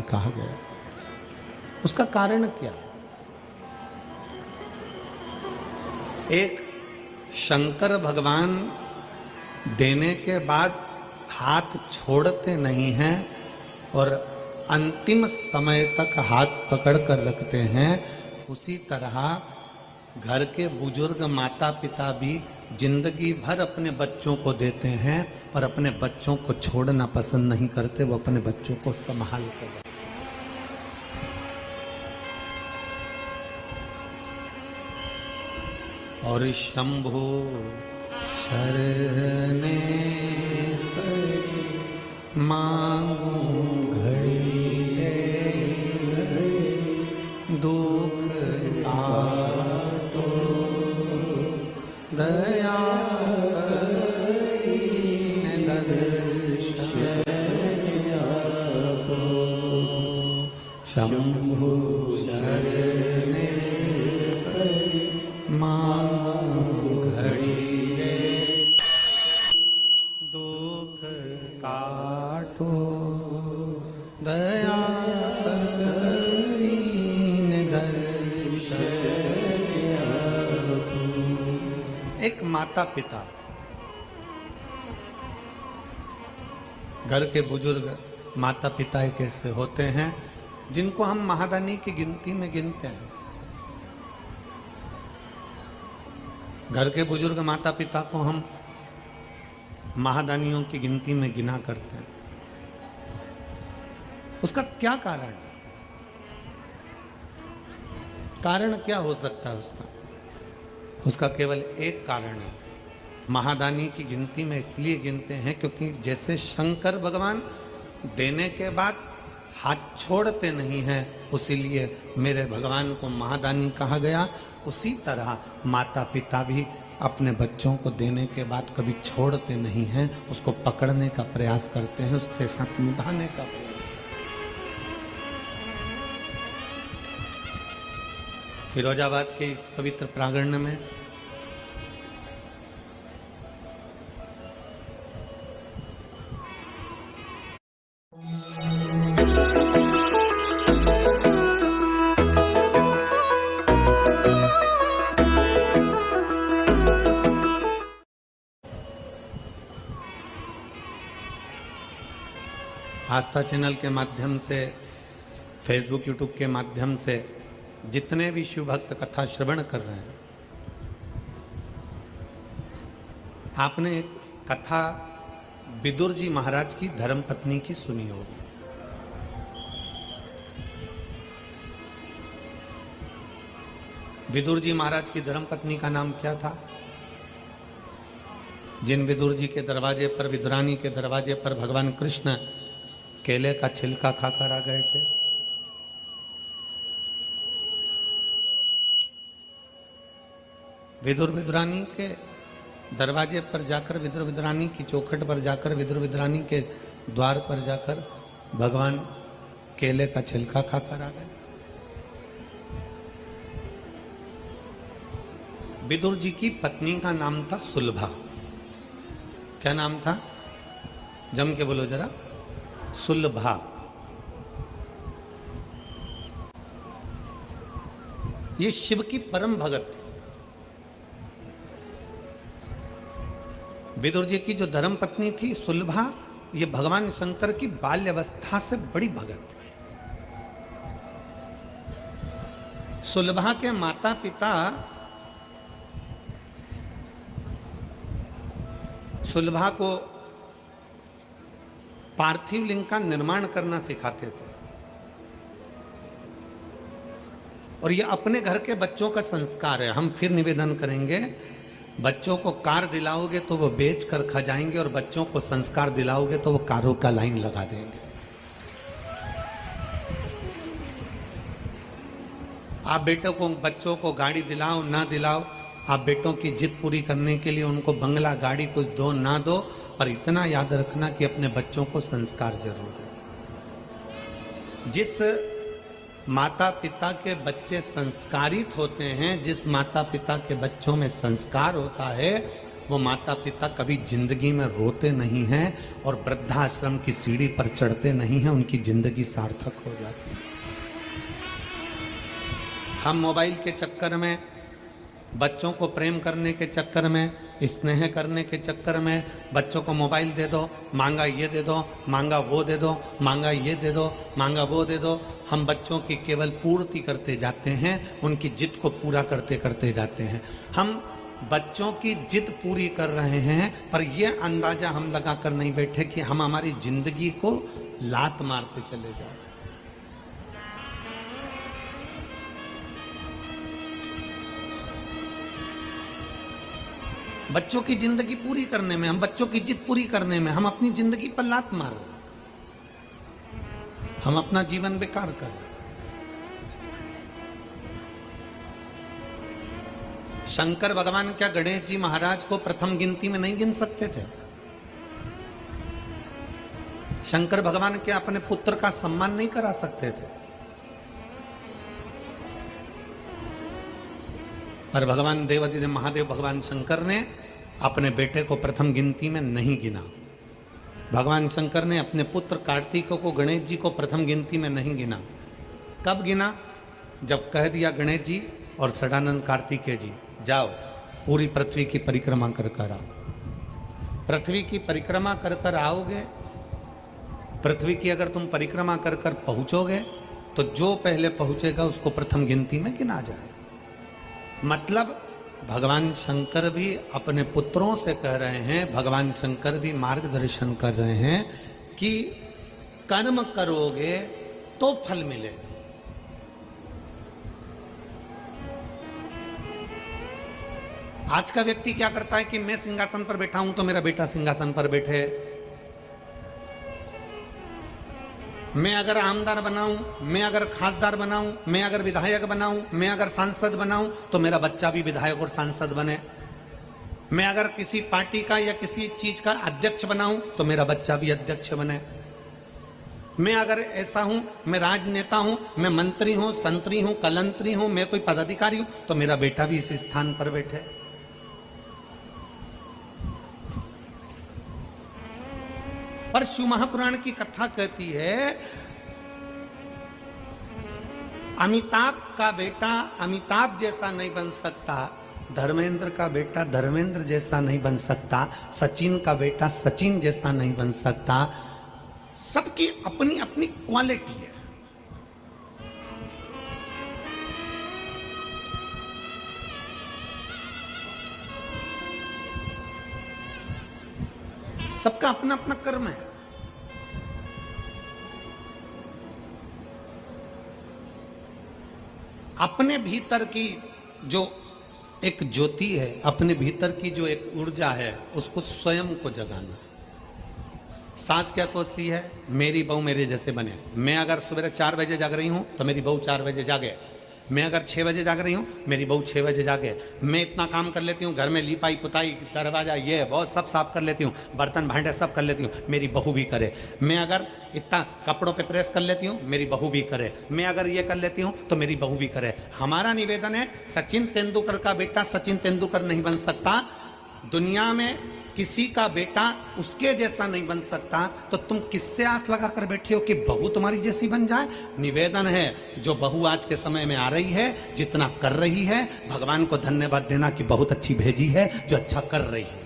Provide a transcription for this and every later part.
महादानी कहा गया। उसका कारण क्या? एक, शंकर भगवान देने के बाद हाथ छोड़ते नहीं हैं और अंतिम समय तक हाथ पकड़ कर रखते हैं। उसी तरह घर के बुजुर्ग माता पिता भी जिंदगी भर अपने बच्चों को देते हैं पर अपने बच्चों को छोड़ना पसंद नहीं करते, वो अपने बच्चों को संभाल कर। और शंभु शरणे पड़े मांगू घड़ी रे घड़ी दुख काटो दया दीन दर्शन आपो शंभु शरणे पड़े मांगू घड़ी रे दुख काटो दया दीन दर्शन। एक माता पिता, घर के बुजुर्ग माता पिता एक ऐसे होते हैं जिनको हम महादानी की गिनती में गिनते हैं। घर के बुजुर्ग माता पिता को हम महादानियों की गिनती में गिना करते हैं। उसका क्या कारण है? कारण क्या हो सकता है उसका? उसका केवल एक कारण है। महादानी की गिनती में इसलिए गिनते हैं क्योंकि जैसे शंकर भगवान देने के बाद हाथ छोड़ते नहीं हैं, उसीलिए मेरे भगवान को महादानी कहा गया। उसी तरह माता पिता भी अपने बच्चों को देने के बाद कभी छोड़ते नहीं हैं, उसको पकड़ने का प्रयास करते हैं, उससे साथ निभाने का प्रयास। फिरोजाबाद के इस पवित्र प्रांगण में आस्था चैनल के माध्यम से, फेसबुक यूट्यूब के माध्यम से जितने भी शिव भक्त कथा श्रवण कर रहे हैं, आपने एक कथा विदुर जी महाराज की धर्मपत्नी की सुनी होगी। विदुर जी महाराज की धर्मपत्नी का नाम क्या था? जिन विदुर जी के दरवाजे पर, विदुरानी के दरवाजे पर भगवान कृष्ण केले का छिलका खाकर आ गए थे। विदुर विदुरानी के दरवाजे पर जाकर, विदुर विदुरानी की चौखट पर जाकर, विदुर विदुरानी के द्वार पर जाकर भगवान केले का छिलका खाकर आ गए। विदुर जी की पत्नी का नाम था सुलभा। क्या नाम था? जम के बोलो जरा। सुलभा। ये शिव की परम भगत थी। विदुर जी की जो धर्म पत्नी थी सुलभा, ये भगवान शंकर की बाल्यावस्था से बड़ी भगत थी। सुलभा के माता पिता सुलभा को पार्थिव लिंग का निर्माण करना सिखाते थे और ये अपने घर के बच्चों का संस्कार है। हम फिर निवेदन करेंगे, बच्चों को कार दिलाओगे तो वो बेच कर खा जाएंगे और बच्चों को संस्कार दिलाओगे तो वो कारों का लाइन लगा देंगे। आप बच्चों को गाड़ी दिलाओ ना दिलाओ, आप बेटों की जिद पूरी करने के लिए उनको बंगला गाड़ी कुछ दो ना दो, पर इतना याद रखना कि अपने बच्चों को संस्कार जरूर दो। जिस माता पिता के बच्चे संस्कारित होते हैं, जिस माता पिता के बच्चों में संस्कार होता है, वो माता पिता कभी जिंदगी में रोते नहीं हैं और वृद्धाश्रम की सीढ़ी पर चढ़ते नहीं हैं, उनकी जिंदगी सार्थक हो जाती है। हम मोबाइल के चक्कर में, बच्चों को प्रेम करने के चक्कर में, स्नेह करने के चक्कर में बच्चों को मोबाइल दे दो, मांगा ये दे दो, मांगा वो दे दो, मांगा ये दे दो, मांगा वो दे दो। हम बच्चों की केवल पूर्ति करते जाते हैं, उनकी जिद को पूरा करते करते जाते हैं। हम बच्चों की जिद पूरी कर रहे हैं, पर यह अंदाजा हम लगा कर नहीं बैठे कि हम हमारी जिंदगी को लात मारते चले जा रहे हैं। बच्चों की जिंदगी पूरी करने में, हम बच्चों की जिद पूरी करने में हम अपनी जिंदगी पर लात मार रहे हैं, हम अपना जीवन बेकार कर रहे हैं। शंकर भगवान क्या गणेश जी महाराज को प्रथम गिनती में नहीं गिन सकते थे? शंकर भगवान क्या अपने पुत्र का सम्मान नहीं करा सकते थे? पर भगवान देवाधिदेव महादेव भगवान शंकर ने अपने बेटे को प्रथम गिनती में नहीं गिना। भगवान शंकर ने अपने पुत्र कार्तिक को, गणेश जी को प्रथम गिनती में नहीं गिना। कब गिना? जब कह दिया गणेश जी और सदानंद कार्तिकेय जी, जाओ पूरी पृथ्वी की परिक्रमा कर कर आओ। पृथ्वी की परिक्रमा कर कर आओगे, पृथ्वी की अगर तुम परिक्रमा कर कर पहुंचोगे तो जो पहले पहुंचेगा उसको प्रथम गिनती में गिना जाए। मतलब भगवान शंकर भी अपने पुत्रों से कह रहे हैं, भगवान शंकर भी मार्गदर्शन कर रहे हैं कि कर्म करोगे तो फल मिलेगा। आज का व्यक्ति क्या करता है कि मैं सिंहासन पर बैठा हूं तो मेरा बेटा सिंहासन पर बैठे, मैं अगर आमदार बनाऊं, मैं अगर खासदार बनाऊं, मैं अगर विधायक बनाऊं, मैं अगर सांसद बनाऊं तो मेरा बच्चा भी विधायक और सांसद बने, मैं अगर किसी पार्टी का या किसी चीज का अध्यक्ष बनाऊं तो मेरा बच्चा भी अध्यक्ष बने, मैं अगर ऐसा हूं, मैं राजनेता हूं, मैं मंत्री हूं, संतरी हूं, कलंतरी हूं, मैं कोई पदाधिकारी हूं तो मेरा बेटा भी इस स्थान पर बैठे। पर शिव महापुराण की कथा कहती है अमिताभ का बेटा अमिताभ जैसा नहीं बन सकता, धर्मेंद्र का बेटा धर्मेंद्र जैसा नहीं बन सकता, सचिन का बेटा सचिन जैसा नहीं बन सकता। सबकी अपनी अपनी क्वालिटी है। सबका अपना अपना कर्म है। अपने भीतर की जो एक ज्योति है, अपने भीतर की जो एक ऊर्जा है, उसको स्वयं को जगाना। सास क्या सोचती है? मेरी बहू मेरे जैसे बने। मैं अगर सुबह 4 बजे जाग रही हूं तो मेरी बहू 4 बजे जागे। मैं अगर 6 बजे जाग रही हूँ, मेरी बहू 6 बजे जागे। मैं इतना काम कर लेती हूँ, घर में लिपाई पुताई दरवाजा ये बहुत सब साफ कर लेती हूँ, बर्तन भांडे सब कर लेती हूँ, मेरी बहू भी करे। मैं अगर इतना कपड़ों पे प्रेस कर लेती हूँ, मेरी बहू भी करे। मैं अगर ये कर लेती हूँ तो मेरी बहू भी करे। हमारा निवेदन है, सचिन तेंदुलकर का बेटा सचिन तेंदुलकर नहीं बन सकता, दुनिया में किसी का बेटा उसके जैसा नहीं बन सकता, तो तुम किससे आस लगा कर बैठे हो कि बहू तुम्हारी जैसी बन जाए? निवेदन है, जो बहू आज के समय में आ रही है, जितना कर रही है, भगवान को धन्यवाद देना कि बहुत अच्छी भेजी है जो अच्छा कर रही है।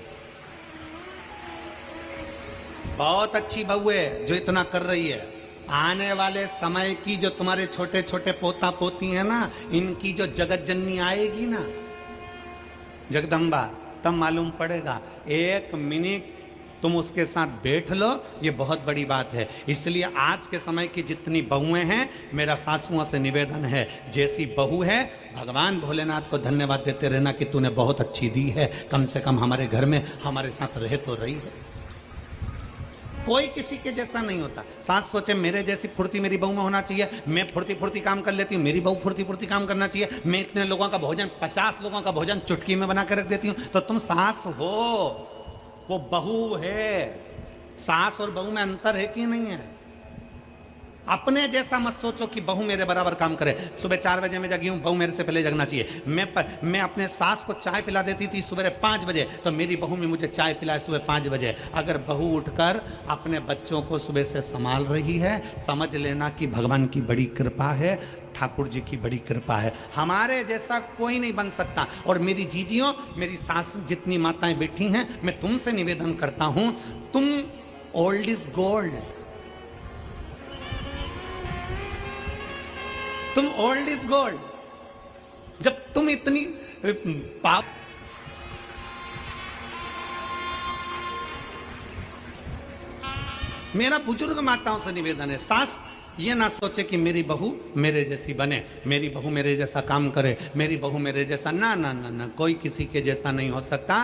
बहुत अच्छी बहू है जो इतना कर रही है। आने वाले समय की जो तुम्हारे छोटे छोटे पोता पोती है ना, इनकी जो जगत जननी आएगी ना, जगदम्बा, तब मालूम पड़ेगा। 1 मिनट तुम उसके साथ बैठ लो, ये बहुत बड़ी बात है। इसलिए आज के समय की जितनी बहुएं हैं, मेरा सासुओं से निवेदन है, जैसी बहू है भगवान भोलेनाथ को धन्यवाद देते रहना कि तूने बहुत अच्छी दी है, कम से कम हमारे घर में हमारे साथ रह तो रही है। कोई किसी के जैसा नहीं होता। सास सोचे मेरे जैसी फुर्ती मेरी बहू में होना चाहिए, मैं फुर्ती फुर्ती काम कर लेती हूँ, मेरी बहू फुर्ती फुर्ती काम करना चाहिए। मैं इतने लोगों का भोजन 50 लोगों का भोजन चुटकी में बना कर रख देती हूँ, तो तुम सास हो, वो बहू है। सास और बहू में अंतर है कि नहीं है? अपने जैसा मत सोचो कि बहू मेरे बराबर काम करे। सुबह 4 बजे मैं जगी हूं, बहू मेरे से पहले जगना चाहिए। मैं अपने सास को चाय पिला देती थी सुबह 5 बजे, तो मेरी बहू भी मुझे चाय पिलाए सुबह 5 बजे। अगर बहू उठकर अपने बच्चों को सुबह से संभाल रही है, समझ लेना कि भगवान की बड़ी कृपा है, ठाकुर जी की बड़ी कृपा है। हमारे जैसा कोई नहीं बन सकता। और मेरी जीजियों, मेरी सास जितनी माताएं बैठी हैं, मैं तुमसे निवेदन करता हूं, तुम ओल्ड इज गोल्ड, तुम ओल्ड इज गोल्ड। जब तुम इतनी पाप, मेरा बुजुर्ग माताओं से निवेदन है, सास ये ना सोचे कि मेरी बहू मेरे जैसी बने, मेरी बहू मेरे जैसा काम करे, मेरी बहू मेरे जैसा, ना ना ना ना, कोई किसी के जैसा नहीं हो सकता।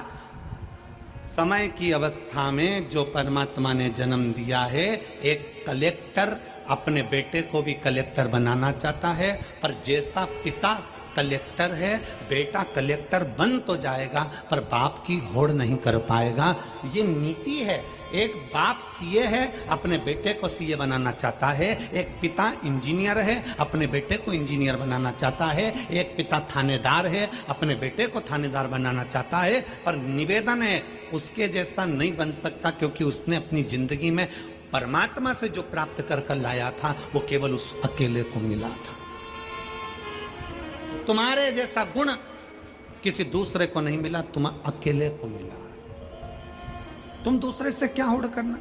समय की अवस्था में जो परमात्मा ने जन्म दिया है, एक कलेक्टर अपने बेटे को भी कलेक्टर बनाना चाहता है, पर जैसा पिता कलेक्टर है, बेटा कलेक्टर बन तो जाएगा पर बाप की होड़ नहीं कर पाएगा। ये नीति है। एक बाप सीए है, अपने बेटे को सीए बनाना चाहता है। एक पिता इंजीनियर है, अपने बेटे को इंजीनियर बनाना चाहता है। एक पिता थानेदार है, अपने बेटे को थानेदार बनाना चाहता है। पर निवेदन है, उसके जैसा नहीं बन सकता, क्योंकि उसने अपनी जिंदगी में परमात्मा से जो प्राप्त कर कर लाया था वो केवल उस अकेले को मिला था। तुम्हारे जैसा गुण किसी दूसरे को नहीं मिला, तुम अकेले को मिला। तुम दूसरे से क्या होड़ करना?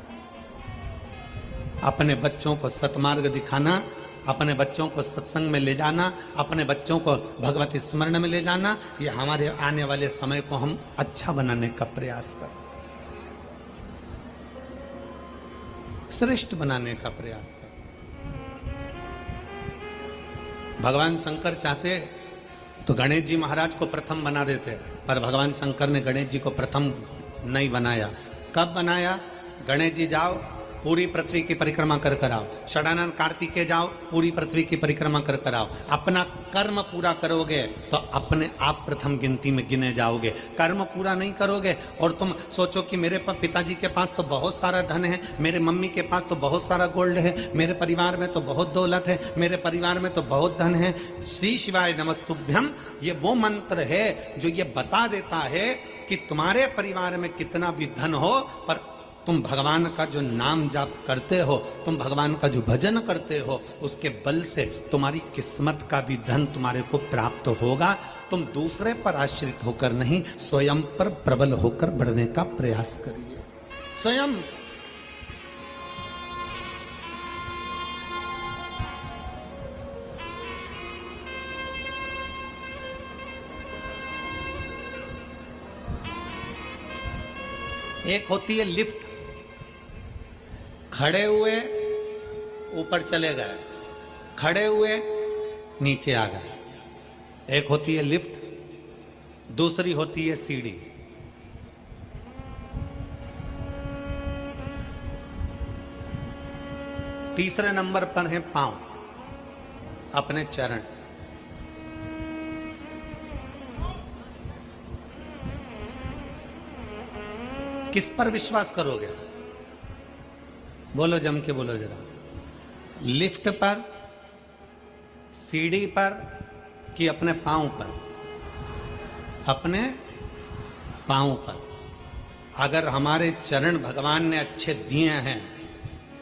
अपने बच्चों को सतमार्ग दिखाना, अपने बच्चों को सत्संग में ले जाना, अपने बच्चों को भगवत स्मरण में ले जाना, ये हमारे आने वाले समय को हम अच्छा बनाने का प्रयास करें, श्रेष्ठ बनाने का प्रयास करें। भगवान शंकर चाहते तो गणेश जी महाराज को प्रथम बना देते, पर भगवान शंकर ने गणेश जी को प्रथम नहीं बनाया। कब बनाया? गणेश जी जाओ पूरी पृथ्वी की परिक्रमा कर कर आओ, षडानंद कार्तिकेय जाओ पूरी पृथ्वी की परिक्रमा कर कर आओ। अपना कर्म पूरा करोगे तो अपने आप प्रथम गिनती में गिने जाओगे। कर्म पूरा नहीं करोगे और तुम सोचो कि मेरे पिताजी के पास तो बहुत सारा धन है, मेरे मम्मी के पास तो बहुत सारा गोल्ड है, मेरे परिवार में तो बहुत दौलत है, मेरे परिवार में तो बहुत धन है। श्री शिवाय नमस्तुभ्यम ये वो मंत्र है जो ये बता देता है कि तुम्हारे परिवार में कितना भी धन हो, पर तुम भगवान का जो नाम जाप करते हो, तुम भगवान का जो भजन करते हो, उसके बल से तुम्हारी किस्मत का भी धन तुम्हारे को प्राप्त होगा। तुम दूसरे पर आश्रित होकर नहीं, स्वयं पर प्रबल होकर बढ़ने का प्रयास करिए। स्वयं एक होती है लिफ्ट, खड़े हुए ऊपर चले गए, खड़े हुए नीचे आ गए। एक होती है लिफ्ट, दूसरी होती है सीढ़ी। तीसरे नंबर पर है पांव, अपने चरण। किस पर विश्वास करोगे? बोलो, जम के बोलो जरा। लिफ्ट पर, सीढ़ी पर कि अपने पांव पर? अपने पांव पर। अगर हमारे चरण भगवान ने अच्छे दिए हैं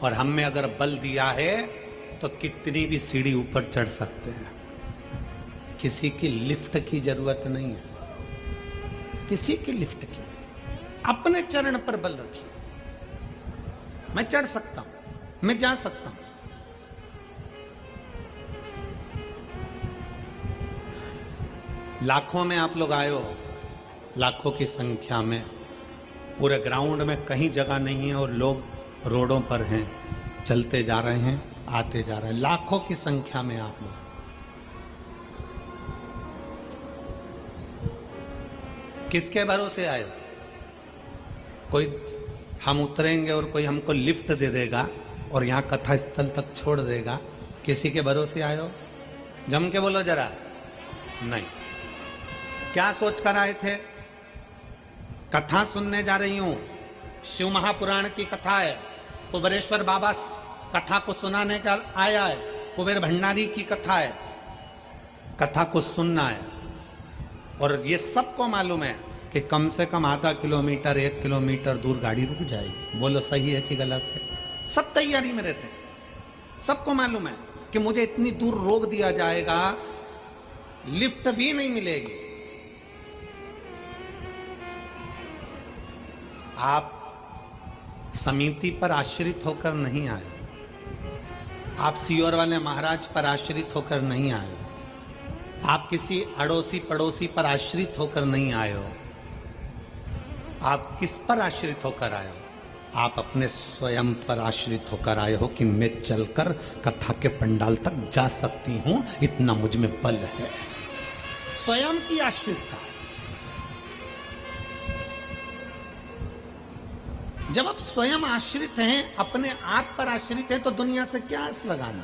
और हम में अगर बल दिया है तो कितनी भी सीढ़ी ऊपर चढ़ सकते हैं। किसी की लिफ्ट की जरूरत नहीं है, किसी की लिफ्ट की। अपने चरण पर बल रखिए। मैं चढ़ सकता हूं, मैं जा सकता हूं। लाखों में आप लोग आए हो, लाखों की संख्या में। पूरे ग्राउंड में कहीं जगह नहीं है और लोग रोडों पर हैं, चलते जा रहे हैं, आते जा रहे हैं। लाखों की संख्या में आप लोग। किसके भरोसे आए हो? कोई हम उतरेंगे और कोई हमको लिफ्ट दे देगा और यहाँ कथा स्थल तक छोड़ देगा। किसी के भरोसे आए हो? जम के बोलो जरा। नहीं। क्या सोच कर आए थे? कथा सुनने जा रही हूं, शिव महापुराण की कथा है। कुबरेश्वर बाबा कथा को सुनाने का आया है, कुबेर भंडारी की कथा है, कथा को सुनना है। और ये सबको मालूम है कि कम से कम आधा किलोमीटर 1 किलोमीटर दूर गाड़ी रुक जाएगी। बोलो सही है कि गलत है? सब तैयारी में रहते हैं। सबको मालूम है कि मुझे इतनी दूर रोक दिया जाएगा, लिफ्ट भी नहीं मिलेगी। आप समिति पर आश्रित होकर नहीं आए, आप सीहोर वाले महाराज पर आश्रित होकर नहीं आए, आप किसी अड़ोसी पड़ोसी पर आश्रित होकर नहीं आए हो। आप किस पर आश्रित होकर आए हो? आप अपने स्वयं पर आश्रित होकर आए हो कि मैं चलकर कथा के पंडाल तक जा सकती हूं, इतना मुझ में बल है। स्वयं की आश्रितता। जब आप स्वयं आश्रित हैं, अपने आप पर आश्रित हैं, तो दुनिया से क्या आस लगाना?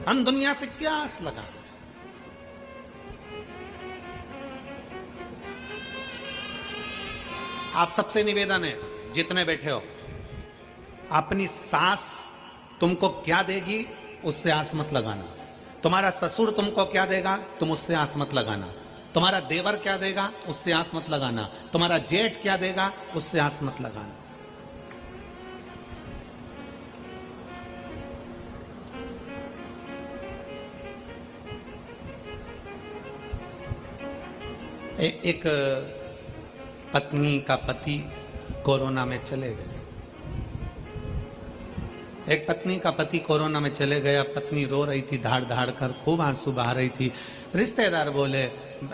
हम दुनिया से क्या आस लगाना? आप सबसे निवेदन है, जितने बैठे हो, अपनी सास तुमको क्या देगी उससे आस मत लगाना। तुम्हारा ससुर तुमको क्या देगा तुम उससे आस मत लगाना। तुम्हारा देवर क्या देगा उससे आस मत लगाना। तुम्हारा जेठ क्या देगा उससे आस मत लगाना। एक पत्नी का पति कोरोना में चले गए। एक पत्नी का पति कोरोना में चले गया। पत्नी रो रही थी, धाड़ धाड़ कर खूब आंसू बहा रही थी। रिश्तेदार बोले,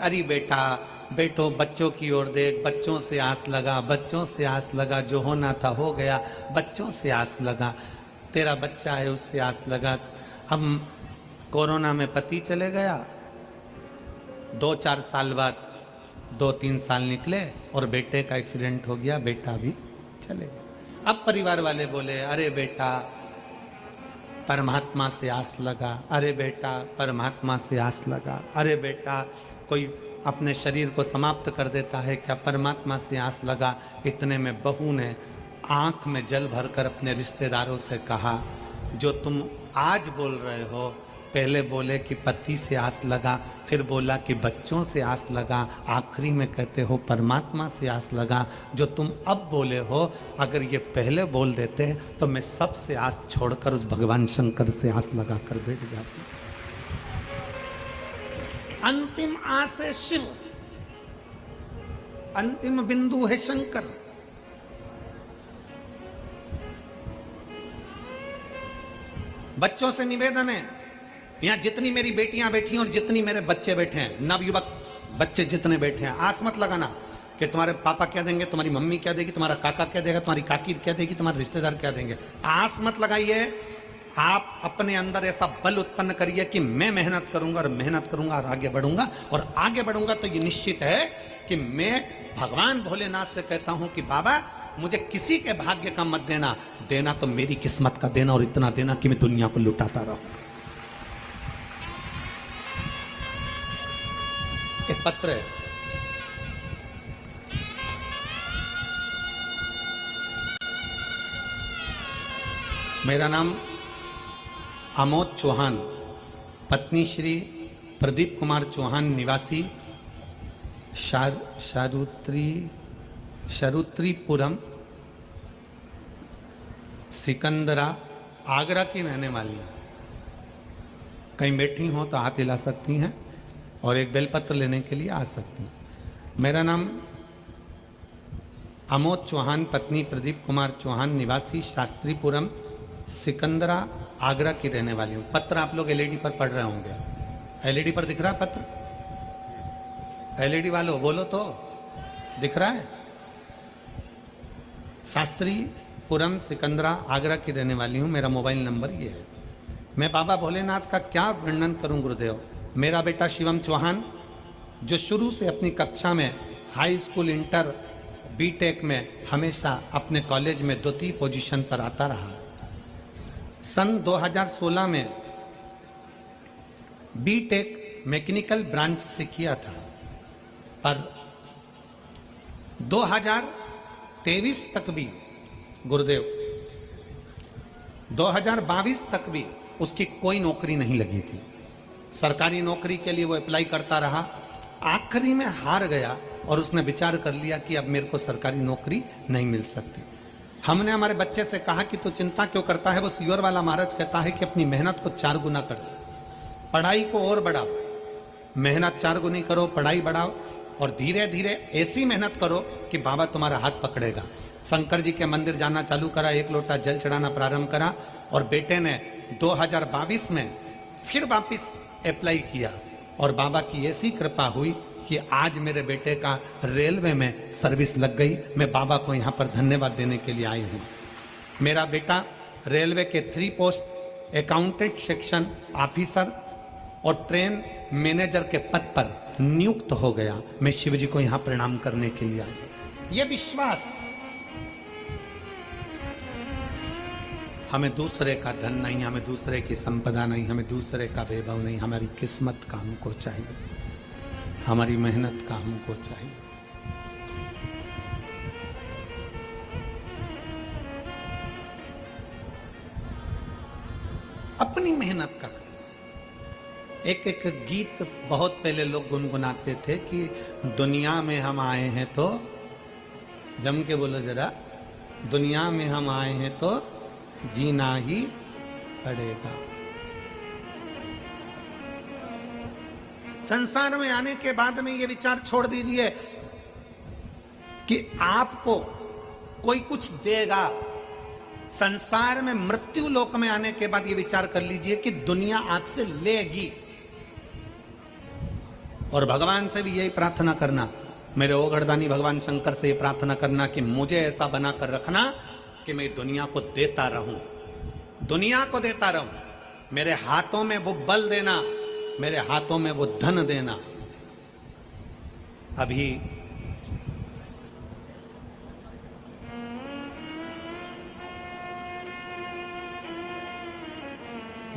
अरे बेटा, बेटो बच्चों की ओर देख, बच्चों से आस लगा, बच्चों से आस लगा, जो होना था हो गया, बच्चों से आस लगा, तेरा बच्चा है उससे आस लगा। अब कोरोना में पति चले गया, 2-4 साल बाद 2-3 साल निकले और बेटे का एक्सीडेंट हो गया, बेटा भी चले गया। अब परिवार वाले बोले, अरे बेटा परमात्मा से आस लगा, अरे बेटा परमात्मा से आस लगा, अरे बेटा कोई अपने शरीर को समाप्त कर देता है क्या, परमात्मा से आस लगा। इतने में बहू ने आंख में जल भरकर अपने रिश्तेदारों से कहा, जो तुम आज बोल रहे हो, पहले बोले कि पति से आस लगा, फिर बोला कि बच्चों से आस लगा, आखिरी में कहते हो परमात्मा से आस लगा। जो तुम अब बोले हो, अगर ये पहले बोल देते तो मैं सबसे आस छोड़कर उस भगवान शंकर से आस लगा कर बैठ जाती। अंतिम आस है शिव, अंतिम बिंदु है शंकर। बच्चों से निवेदन है, यहां जितनी मेरी बेटियां बैठी हैं और जितनी मेरे बच्चे बैठे हैं, नवयुवक बच्चे जितने बैठे हैं, आस मत लगाना कि तुम्हारे पापा क्या देंगे, तुम्हारी मम्मी क्या देगी, तुम्हारा काका क्या देगा, तुम्हारी काकी क्या देगी, तुम्हारे रिश्तेदार क्या देंगे। आस मत लगाइए। आप अपने अंदर ऐसा बल उत्पन्न करिए कि मैं मेहनत करूंगा और मेहनत करूंगा और आगे बढ़ूंगा, और आगे बढ़ूंगा तो ये निश्चित है कि मैं भगवान भोलेनाथ से कहता हूं कि बाबा मुझे किसी के भाग्य का मत देना, देना तो मेरी किस्मत का देना, और इतना देना कि मैं दुनिया को लुटाता रहूं। एक पत्र है, मेरा नाम आमोद चौहान, पत्नी श्री प्रदीप कुमार चौहान, निवासी शरुत्रीपुरम, सिकंदरा, आगरा की रहने वाली हैं। कहीं बैठी हो तो हाथ हिला सकती हैं और एक बेलपत्र लेने के लिए आ सकती हैं। मेरा नाम आमोद चौहान, पत्नी प्रदीप कुमार चौहान, निवासी शास्त्रीपुरम, सिकंदरा, आगरा की रहने वाली हूँ। पत्र आप लोग एलईडी पर पढ़ रहे होंगे। एलईडी पर दिख रहा है पत्र? एलईडी वालों बोलो तो, दिख रहा है? शास्त्रीपुरम, सिकंदरा, आगरा की रहने वाली हूँ। मेरा मोबाइल नंबर ये है। मैं बाबा भोलेनाथ का क्या वर्णन करूं गुरुदेव। मेरा बेटा शिवम चौहान, जो शुरू से अपनी कक्षा में, हाई स्कूल, इंटर, बीटेक में हमेशा अपने कॉलेज में द्वितीय पोजीशन पर आता रहा। सन 2016 में बीटेक मैकेनिकल ब्रांच से किया था, पर 2023 तक भी गुरुदेव 2022 तक भी उसकी कोई नौकरी नहीं लगी थी। सरकारी नौकरी के लिए वो अप्लाई करता रहा, आखिरी में हार गया और उसने विचार कर लिया कि अब मेरे को सरकारी नौकरी नहीं मिल सकती। हमने हमारे बच्चे से कहा कि तू चिंता क्यों करता है। वो सियोर वाला महाराज कहता है कि अपनी मेहनत को 4 गुना कर, पढ़ाई को और बढ़ाओ, मेहनत 4 गुनी करो, पढ़ाई बढ़ाओ और धीरे धीरे ऐसी मेहनत करो कि बाबा तुम्हारा हाथ पकड़ेगा। शंकर जी के मंदिर जाना चालू करा, 1 लोटा जल चढ़ाना प्रारंभ करा और बेटे ने 2022 में फिर वापिस अप्लाई किया और बाबा की ऐसी कृपा हुई कि आज मेरे बेटे का रेलवे में सर्विस लग गई। मैं बाबा को यहाँ पर धन्यवाद देने के लिए आई हूँ। मेरा बेटा रेलवे के 3 पोस्ट अकाउंटेंट सेक्शन ऑफिसर और ट्रेन मैनेजर के पद पर नियुक्त हो गया। मैं शिव जी को यहाँ प्रणाम करने के लिए आई। ये विश्वास, हमें दूसरे का धन नहीं, हमें दूसरे की संपदा नहीं, हमें दूसरे का वैभव नहीं, हमारी किस्मत का हमको चाहिए, हमारी मेहनत का हमको चाहिए। अपनी मेहनत का करें। एक गीत बहुत पहले लोग गुनगुनाते थे कि दुनिया में हम आए हैं तो, जम के बोलो जरा, दुनिया में हम आए हैं तो जीना ही पड़ेगा। संसार में आने के बाद में ये विचार छोड़ दीजिए कि आपको कोई कुछ देगा। संसार में मृत्यु लोक में आने के बाद ये विचार कर लीजिए कि दुनिया आपसे लेगी। और भगवान से भी यही प्रार्थना करना, मेरे ओघड़दानी भगवान शंकर से ये प्रार्थना करना कि मुझे ऐसा बनाकर रखना कि मैं दुनिया को देता रहूं, दुनिया को देता रहूं। मेरे हाथों में वो बल देना, मेरे हाथों में वो धन देना। अभी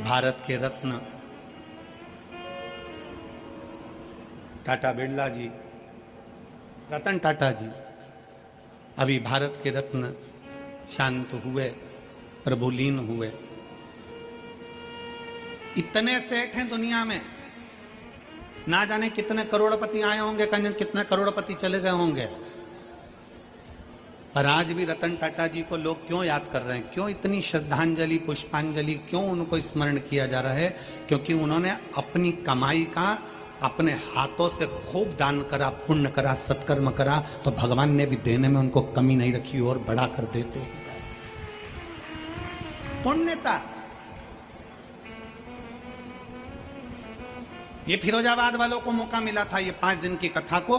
भारत के रत्न टाटा बिरला जी, रतन टाटा जी, अभी भारत के रत्न शांत हुए, प्रभुलीन हुए। इतने सेठ हैं दुनिया में, ना जाने कितने करोड़पति आए होंगे, कितने करोड़पति चले गए होंगे। पर आज भी रतन टाटा जी को लोग क्यों याद कर रहे हैं, क्यों इतनी श्रद्धांजलि, पुष्पांजलि, क्यों उनको स्मरण किया जा रहा है? क्योंकि उन्होंने अपनी कमाई का अपने हाथों से खूब दान करा, पुण्य करा, सत्कर्म करा, तो भगवान ने भी देने में उनको कमी नहीं रखी और बढ़ा कर देते। पुण्यता। ये फिरोजाबाद वालों को मौका मिला था ये 5 दिन की कथा को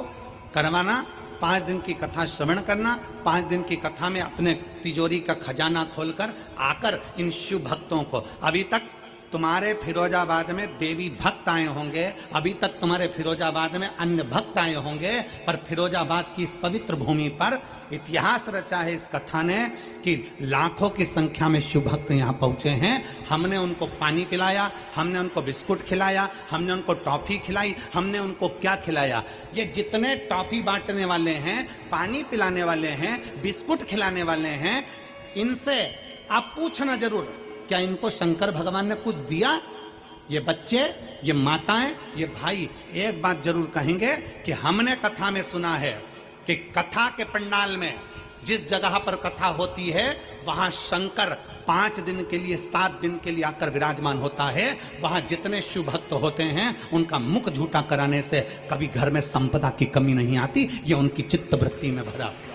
करवाना, 5 दिन की कथा श्रवण करना, 5 दिन की कथा में अपने तिजोरी का खजाना खोलकर आकर इन शिव भक्तों को, अभी तक तुम्हारे फिरोजाबाद में देवी भक्त आए होंगे, अभी तक तुम्हारे फिरोजाबाद में अन्य भक्त आए होंगे, पर फिरोजाबाद की इस पवित्र भूमि पर इतिहास रचा है इस कथा ने कि लाखों की संख्या में शिव भक्त यहाँ पहुंचे हैं। हमने उनको पानी पिलाया, हमने उनको बिस्कुट खिलाया, हमने उनको टॉफी खिलाई, हमने उनको क्या खिलाया? ये जितने टॉफी बांटने वाले हैं, पानी पिलाने वाले हैं, बिस्कुट खिलाने वाले हैं, इनसे आप पूछना जरूर, क्या इनको शंकर भगवान ने कुछ दिया? ये बच्चे, ये माताएं, ये भाई एक बात जरूर कहेंगे कि हमने कथा में सुना है कि कथा के पंडाल में जिस जगह पर कथा होती है वहां शंकर 5 दिन के लिए, 7 दिन के लिए आकर विराजमान होता है। वहां जितने शिव भक्त होते हैं उनका मुख झूठा कराने से कभी घर में संपदा की कमी नहीं आती। ये उनकी चित्त वृत्ति में भरा हुआ।